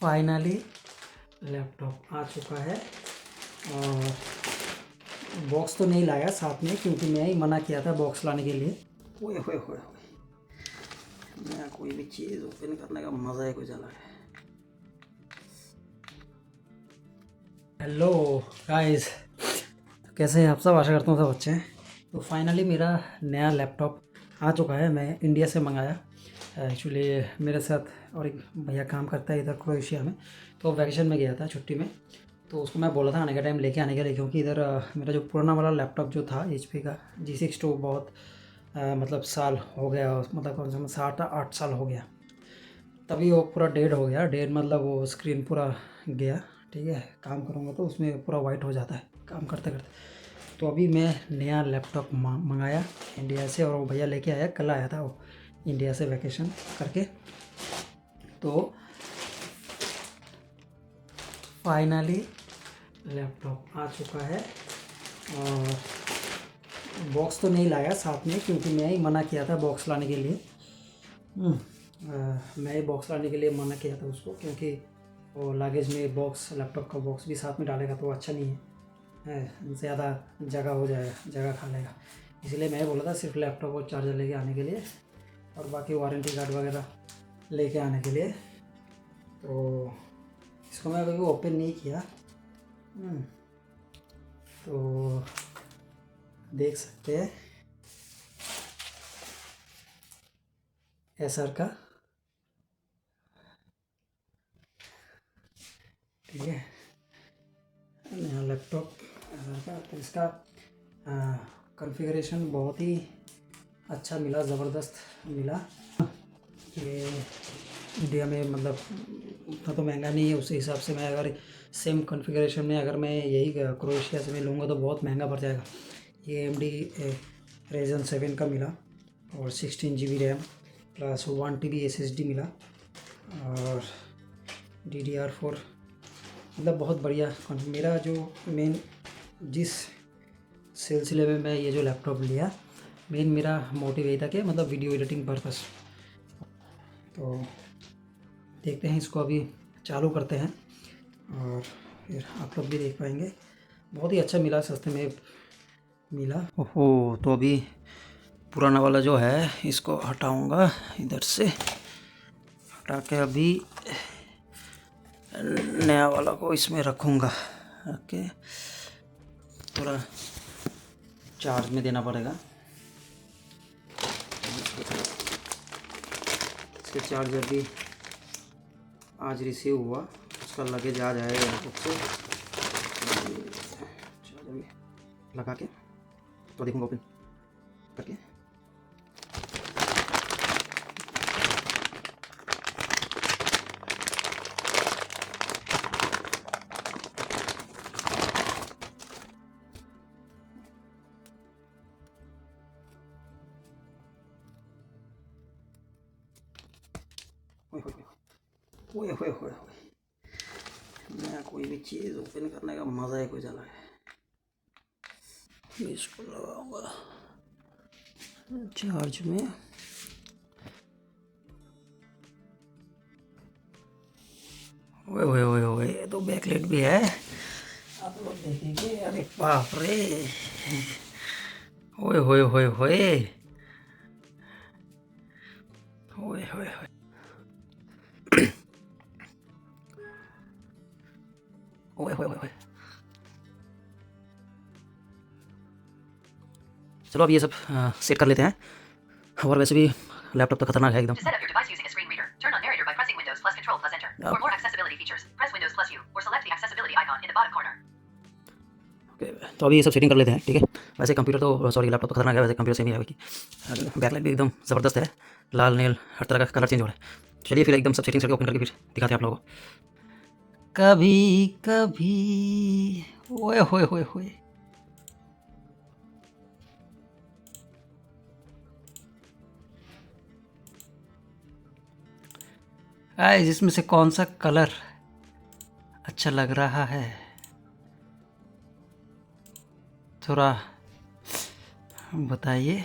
Finally laptop आ चुका है और बॉक्स तो नहीं लाया साथ में, क्योंकि मैं ही मना किया था बॉक्स लाने के लिए। ओए होए होए होए, मैं कोई भी चीज़ ओपन करने का मज़ा ही कुछ अलग है। हेलो गाइस, कैसे हैं आप सब? आशा करता हूँ सब अच्छे हैं। तो फाइनली मेरा नया लैपटॉप आ चुका है। मैं इंडिया से मंगाया। एक्चुअली मेरे साथ और एक भैया काम करता है इधर क्रोएशिया में, तो वैकेशन में गया था छुट्टी में। तो उसको मैं बोला था आने का टाइम लेके आने के लिए, क्योंकि इधर मेरा जो पुराना वाला लैपटॉप जो था HP का G6 तो बहुत मतलब साल हो गया, मतलब कम से कम 7-8 साल हो गया। तभी वो पूरा डेड हो गया। डेड मतलब वो स्क्रीन पूरा गया। ठीक है, काम करूँगा तो उसमें पूरा वाइट हो जाता है काम करते करते। तो अभी मैं नया लैपटॉप मंगाया इंडिया से, और वो भैया लेके आया। कल आया था वो इंडिया से वैकेशन करके। तो फाइनली लैपटॉप आ चुका है और बॉक्स तो नहीं लाया साथ में, क्योंकि मैं ही मना किया था बॉक्स लाने के लिए। मैं ही बॉक्स लाने के लिए मना किया था उसको, क्योंकि वो लगेज में बॉक्स, लैपटॉप का बॉक्स भी साथ में डालेगा तो अच्छा नहीं है, ज़्यादा जगह हो जाएगा, जगह खा लेगा। इसलिए मैं ही बोला था सिर्फ लैपटॉप और चार्जर लेके आने के लिए, और बाकी वारंटी कार्ड वगैरह लेके आने के लिए। तो इसको मैं अभी ओपन नहीं किया। तो देख सकते हैं एसर का, ठीक है, नया लैपटॉप एसर का। तो इसका कॉन्फ़िगरेशन बहुत ही अच्छा मिला, ज़बरदस्त मिला। ये इंडिया में मतलब उतना तो महंगा नहीं है, उस हिसाब से मैं अगर सेम कॉन्फ़िगरेशन में अगर मैं यही क्रोएशिया से मैं लूँगा तो बहुत महंगा पड़ जाएगा। ये AMD Ryzen 7 का मिला, और 16 GB RAM plus 1 TB SSD मिला, और DDR4। मतलब बहुत बढ़िया। मेरा जो मेन जिस सिलसिले में मैं ये जो लैपटॉप लिया, मेन मेरा मोटिव यही था कि मतलब वीडियो एडिटिंग पर्पस। तो देखते हैं, इसको अभी चालू करते हैं और फिर आप लोग भी देख पाएंगे। बहुत ही अच्छा मिला, सस्ते में मिला। ओहो, तो अभी पुराना वाला जो है इसको हटाऊंगा, इधर से हटा के अभी नया वाला को इसमें रखूंगा। रख के थोड़ा चार्ज में देना पड़ेगा। इसके चार्जर भी आज रिसीव हुआ, उसका लगेज आ जाएगा एयरपोर्ट से। चार्जर भी लगा के तो देखूंगा ओपन करके। ओए होए होए, मैं कोई भी चीज़ ओपन करने का मज़ा ही कुछ अलग है। इसको लगाऊंगा चार्ज में। ओए ओए ओए ओए, ये तो बैकलाइट भी है, आप लोग देखेंगे। अरे बाप रे, ओए होए होए होए, ओए होए होए, ओए होए होए। चलो अब ये सब सेट कर लेते हैं। और वैसे भी लैपटॉप तो खतरनाक है एकदम। तो अभी ये सब सेटिंग कर लेते हैं, ठीक है। वैसे कंप्यूटर तो सॉरी लैपटॉप तो खतरनाक है, वैसे कंप्यूटर सेम ही है कि बैकलाइट भी एकदम ज़बरदस्त है, लाल नील हर तरह का कलर चेंज हो रहा है। चलिए फिर एकदम सब सेटिंग्स करके ओपन करके फिर दिखाते हैं आप लोगों को। कभी कभी ओए होए होए होए, गाइस इसमें से कौन सा कलर अच्छा लग रहा है, थोड़ा बताइए।